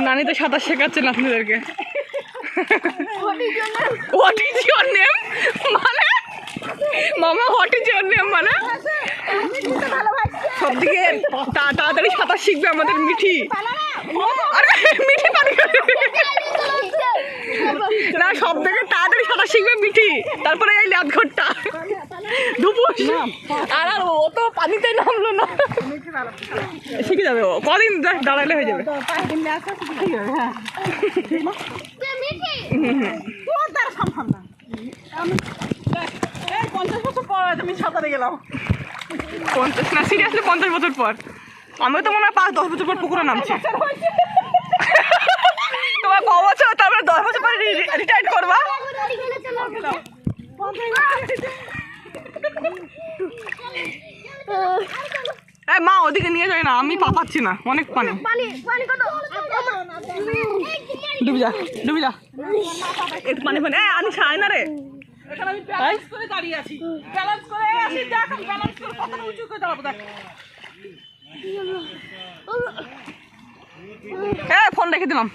নানি তো সাঁতার শেখাচ্ছে নাতনিদেরকে। হোয়াট ইজ ইওর নেম মানে মামা, হোয়াট ইজ ইওর নেম মানে সবদিকে তাড়াতাড়ি সাঁতার শিখবে আমাদের মিঠি। আরে মিঠি পানি না, সব থেকে তাড়াতাড়ি সাঁতার শিখবে মিঠি, তারপরে এই ল্যাদঘরটা ধুপুস। আর ও তো পানিতে নামলো না, শিখে যাবে ও, কদিন দাঁড়ালে হয়ে যাবে। এই 50 বছর পর আমি সাঁতারে গেলাম। 50 না, সিরিয়াসলি 50 বছর পর। আমি তো মনে হয় 5-10 বছর পর পুকুরে নামছি। তোমার ক বছর, তারপরে 10 বছর পরে রিটায়ার করবা। এই মা ওদিকে নিয়ে যায় না, আমি পা পাচ্ছি না, অনেক পানি। ডুবি যা, ডুবি যা, একটু পানি পানি। আমি ছাই না রে, এখানে আমি ব্যালেন্স করে দাঁড়িয়ে আছি, ব্যালেন্স করে আসি। দেখ আমি ব্যালেন্স করে কতটা উঁচু করে দাঁড়াবো, দেখ। ফোন রেখে দিলাম।